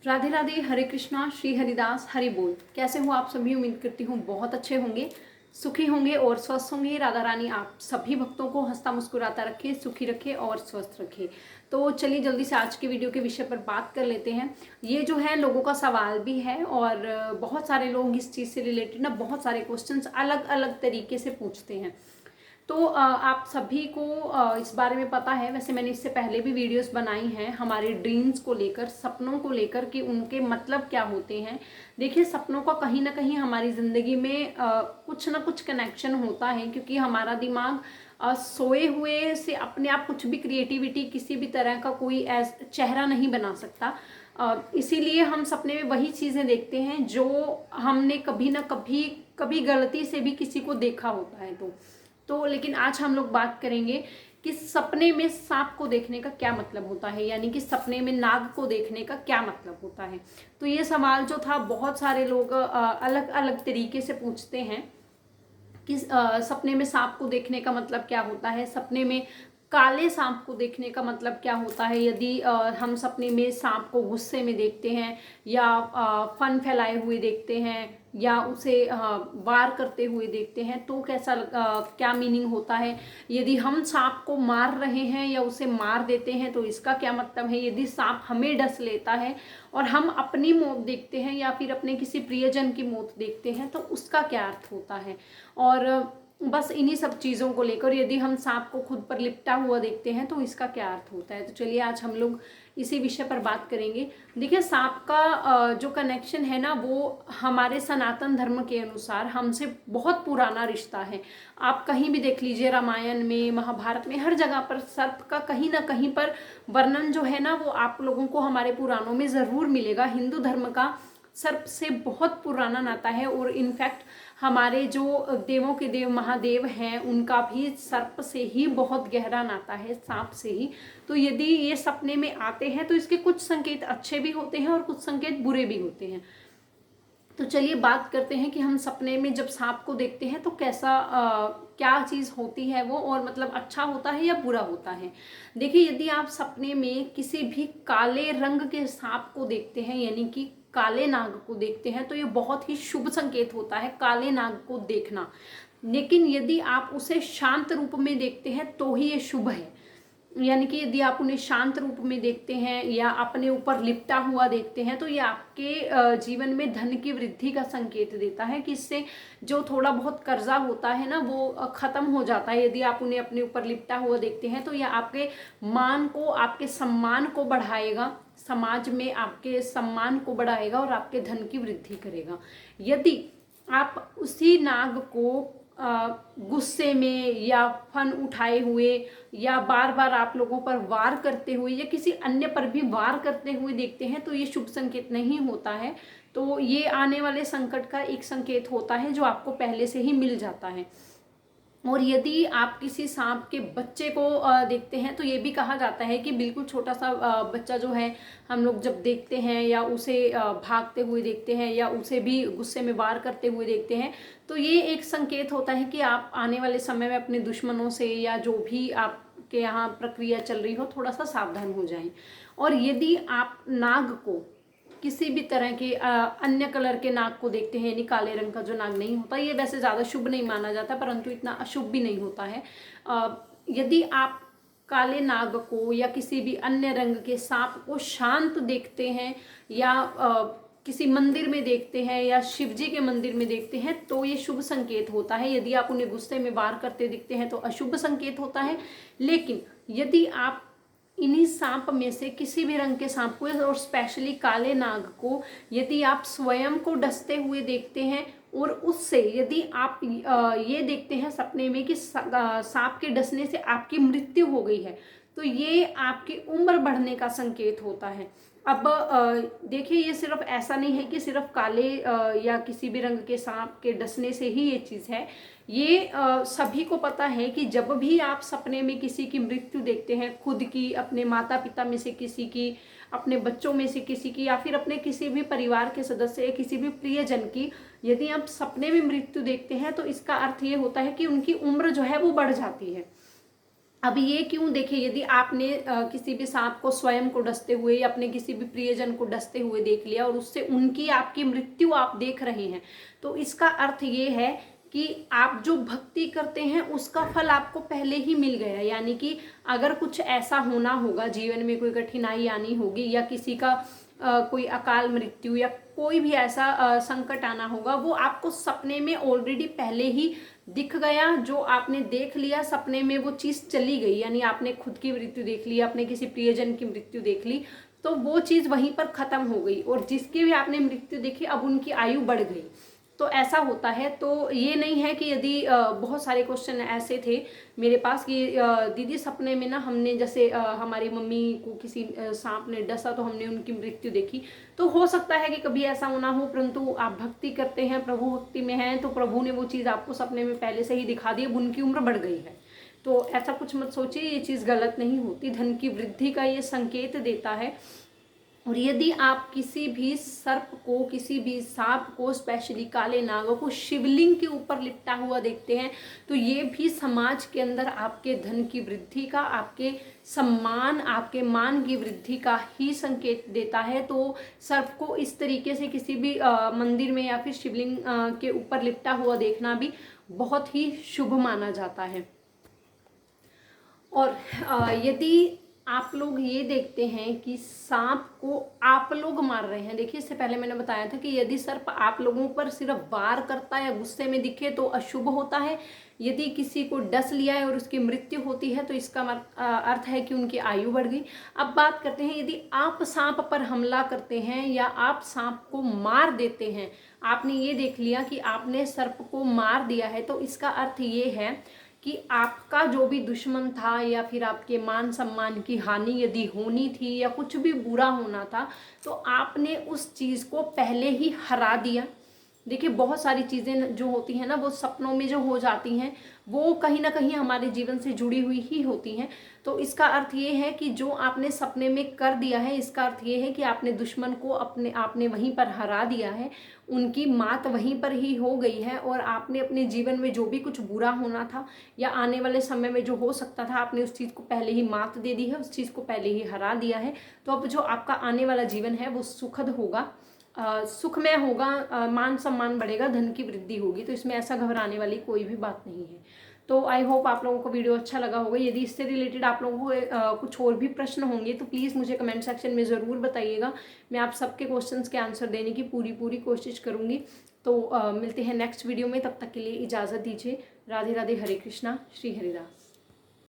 राधे राधे, हरे कृष्णा, श्री हरिदास, हरि बोल। कैसे हो आप सभी? उम्मीद करती हूँ बहुत अच्छे होंगे, सुखी होंगे और स्वस्थ होंगे। राधा रानी आप सभी भक्तों को हंसता मुस्कुराता रखे, सुखी रखे और स्वस्थ रखे। तो चलिए जल्दी से आज के वीडियो के विषय पर बात कर लेते हैं। ये जो है लोगों का सवाल भी है और बहुत सारे लोग इस चीज़ से रिलेटेड ना बहुत सारे क्वेश्चंस अलग अलग तरीके से पूछते हैं। तो आप सभी को इस बारे में पता है। वैसे मैंने इससे पहले भी वीडियोस बनाई हैं हमारे ड्रीम्स को लेकर, सपनों को लेकर कि उनके मतलब क्या होते हैं। देखिए, सपनों का कहीं ना कहीं हमारी ज़िंदगी में कुछ ना कुछ कनेक्शन होता है, क्योंकि हमारा दिमाग सोए हुए से अपने आप कुछ भी क्रिएटिविटी, किसी भी तरह का कोई चेहरा नहीं बना सकता। इसीलिए हम सपने में वही चीज़ें देखते हैं जो हमने कभी ना कभी कभी गलती से भी किसी को देखा होता है। तो लेकिन आज हम लोग बात करेंगे कि सपने में सांप को देखने का क्या मतलब होता है, यानी कि सपने में नाग को देखने का क्या मतलब होता है। तो ये सवाल जो था बहुत सारे लोग अलग अलग तरीके से पूछते हैं कि सपने में सांप को देखने का मतलब क्या होता है, सपने में काले सांप को देखने का मतलब क्या होता है। यदि हम सपने में सांप को गुस्से में देखते हैं या फन फैलाए हुए देखते हैं या उसे वार करते हुए देखते हैं तो कैसा क्या मीनिंग होता है। यदि हम सांप को मार रहे हैं या उसे मार देते हैं तो इसका क्या मतलब है। यदि सांप हमें डस लेता है और हम अपनी मौत देखते हैं या फिर अपने किसी प्रियजन की मौत देखते हैं तो उसका क्या अर्थ होता है। और बस इन्हीं सब चीज़ों को लेकर यदि हम सांप को खुद पर लिपटा हुआ देखते हैं तो इसका क्या अर्थ होता है। तो चलिए आज हम लोग इसी विषय पर बात करेंगे। देखिए, सांप का जो कनेक्शन है ना, वो हमारे सनातन धर्म के अनुसार हमसे बहुत पुराना रिश्ता है। आप कहीं भी देख लीजिए, रामायण में, महाभारत में, हर जगह पर सर्प का कहीं ना कहीं पर वर्णन जो है ना वो आप लोगों को हमारे पुराणों में ज़रूर मिलेगा। हिंदू धर्म का सर्प से बहुत पुराना नाता है और इनफैक्ट हमारे जो देवों के देव महादेव हैं उनका भी सर्प से ही बहुत गहरा नाता है, सांप से ही। तो यदि ये सपने में आते हैं तो इसके कुछ संकेत अच्छे भी होते हैं और कुछ संकेत बुरे भी होते हैं। तो चलिए बात करते हैं कि हम सपने में जब सांप को देखते हैं तो कैसा क्या चीज़ होती है वो, और मतलब अच्छा होता है या बुरा होता है। देखिए, यदि आप सपने में किसी भी काले रंग के सांप को देखते हैं, यानी कि काले नाग को देखते हैं, तो ये बहुत ही शुभ संकेत होता है काले नाग को देखना। लेकिन यदि आप उसे शांत रूप में देखते हैं तो ही ये शुभ है। यानी कि यदि आप उन्हें शांत रूप में देखते हैं या अपने ऊपर लिपटा हुआ देखते हैं तो ये आपके जीवन में धन की वृद्धि का संकेत देता है कि इससे जो थोड़ा बहुत कर्जा होता है ना वो खत्म हो जाता है। यदि आप उन्हें अपने ऊपर लिपटा हुआ देखते हैं तो यह आपके मान को, आपके सम्मान को बढ़ाएगा, समाज में आपके सम्मान को बढ़ाएगा और आपके धन की वृद्धि करेगा। यदि आप उसी नाग को गुस्से में या फन उठाए हुए या बार बार आप लोगों पर वार करते हुए या किसी अन्य पर भी वार करते हुए देखते हैं तो ये शुभ संकेत नहीं होता है। तो ये आने वाले संकट का एक संकेत होता है जो आपको पहले से ही मिल जाता है। और यदि आप किसी सांप के बच्चे को देखते हैं तो ये भी कहा जाता है कि बिल्कुल छोटा सा बच्चा जो है हम लोग जब देखते हैं या उसे भागते हुए देखते हैं या उसे भी गुस्से में वार करते हुए देखते हैं तो ये एक संकेत होता है कि आप आने वाले समय में अपने दुश्मनों से या जो भी आपके यहाँ प्रक्रिया चल रही हो थोड़ा सा सावधान हो जाएं। और यदि आप नाग को किसी भी तरह के अन्य कलर के नाग को देखते हैं, यानी काले रंग का जो नाग नहीं होता, ये वैसे ज़्यादा शुभ नहीं माना जाता परंतु इतना अशुभ भी नहीं होता है। यदि आप काले नाग को या किसी भी अन्य रंग के सांप को शांत देखते हैं या किसी मंदिर में देखते हैं या शिव जी के मंदिर में देखते हैं तो ये शुभ संकेत होता है। यदि आप उन्हें गुस्से में वार करते दिखते हैं तो अशुभ संकेत होता है। लेकिन यदि आप इन्हीं सांप में से किसी भी रंग के सांप को और स्पेशली काले नाग को यदि आप स्वयं को डसते हुए देखते हैं और उससे यदि आप ये देखते हैं सपने में कि सांप के डसने से आपकी मृत्यु हो गई है तो ये आपकी उम्र बढ़ने का संकेत होता है। अब देखिए, ये सिर्फ ऐसा नहीं है कि सिर्फ काले या किसी भी रंग के सांप के डसने से ही ये चीज़ है। ये सभी को पता है कि जब भी आप सपने में किसी की मृत्यु देखते हैं, खुद की, अपने माता पिता में से किसी की, अपने बच्चों में से किसी की या फिर अपने किसी भी परिवार के सदस्य या किसी भी प्रियजन की, यदि आप सपने में मृत्यु देखते हैं तो इसका अर्थ ये होता है कि उनकी उम्र जो है वो बढ़ जाती है। अब ये क्यों, देखिए यदि आपने किसी भी सांप को स्वयं को डसते हुए या अपने किसी भी प्रियजन को डसते हुए देख लिया और उससे उनकी आपकी मृत्यु आप देख रहे हैं, तो इसका अर्थ ये है कि आप जो भक्ति करते हैं उसका फल आपको पहले ही मिल गया। यानी कि अगर कुछ ऐसा होना होगा, जीवन में कोई कठिनाई आनी होगी या किसी का कोई अकाल मृत्यु या कोई भी ऐसा संकट आना होगा, वो आपको सपने में ऑलरेडी पहले ही दिख गया। जो आपने देख लिया सपने में वो चीज़ चली गई, यानी आपने खुद की मृत्यु देख ली, अपने किसी प्रियजन की मृत्यु देख ली, तो वो चीज़ वहीं पर ख़त्म हो गई और जिसकी भी आपने मृत्यु देखी अब उनकी आयु बढ़ गई। तो ऐसा होता है। तो ये नहीं है कि यदि बहुत सारे क्वेश्चन ऐसे थे मेरे पास कि दीदी सपने में ना हमने जैसे हमारी मम्मी को किसी सांप ने डसा तो हमने उनकी मृत्यु देखी। तो हो सकता है कि कभी ऐसा होना हो, परंतु आप भक्ति करते हैं, प्रभु भक्ति में हैं, तो प्रभु ने वो चीज़ आपको सपने में पहले से ही दिखा दी, अब उनकी उम्र बढ़ गई है। तो ऐसा कुछ मत सोचिए, ये चीज़ गलत नहीं होती। धन की वृद्धि का ये संकेत देता है। और यदि आप किसी भी सर्प को, किसी भी सांप को, स्पेशली काले नागों को शिवलिंग के ऊपर लिपटा हुआ देखते हैं, तो ये भी समाज के अंदर आपके धन की वृद्धि का, आपके सम्मान, आपके मान की वृद्धि का ही संकेत देता है। तो सर्प को इस तरीके से किसी भी मंदिर में या फिर शिवलिंग के ऊपर लिपटा हुआ देखना भी बहुत ही शुभ माना जाता है। और यदि आप लोग ये देखते हैं कि सांप को आप लोग मार रहे हैं, देखिए इससे पहले मैंने बताया था कि यदि सर्प आप लोगों पर सिर्फ वार करता है या गुस्से में दिखे तो अशुभ होता है। यदि किसी को डस लिया है और उसकी मृत्यु होती है तो इसका अर्थ है कि उनकी आयु बढ़ गई। अब बात करते हैं, यदि आप सांप पर हमला करते हैं या आप सांप को मार देते हैं, आपने ये देख लिया कि आपने सर्प को मार दिया है, तो इसका अर्थ ये है कि आपका जो भी दुश्मन था या फिर आपके मान सम्मान की हानि यदि होनी थी या कुछ भी बुरा होना था, तो आपने उस चीज़ को पहले ही हरा दिया। देखिए बहुत सारी चीज़ें जो होती हैं ना, वो सपनों में जो हो जाती हैं वो कहीं ना कहीं हमारे जीवन से जुड़ी हुई ही होती हैं। तो इसका अर्थ ये है कि जो आपने सपने में कर दिया है, इसका अर्थ ये है कि आपने दुश्मन को आपने वहीं पर हरा दिया है, उनकी मात वहीं पर ही हो गई है और आपने अपने जीवन में जो भी कुछ बुरा होना था या आने वाले समय में जो हो सकता था, आपने उस चीज़ को पहले ही मात दे दी है, उस चीज़ को पहले ही हरा दिया है। तो अब जो आपका आने वाला जीवन है वो सुखद होगा, सुखमय होगा, मान सम्मान बढ़ेगा, धन की वृद्धि होगी। तो इसमें ऐसा घबराने वाली कोई भी बात नहीं है। तो आई होप आप लोगों को वीडियो अच्छा लगा होगा। यदि इससे रिलेटेड आप लोगों को कुछ और भी प्रश्न होंगे तो प्लीज़ मुझे कमेंट सेक्शन में ज़रूर बताइएगा। मैं आप सबके क्वेश्चंस के आंसर देने की पूरी कोशिश करूँगी। तो मिलते हैं नेक्स्ट वीडियो में, तब तक के लिए इजाज़त दीजिए। राधे राधे, हरे कृष्णा, श्री हरिदास।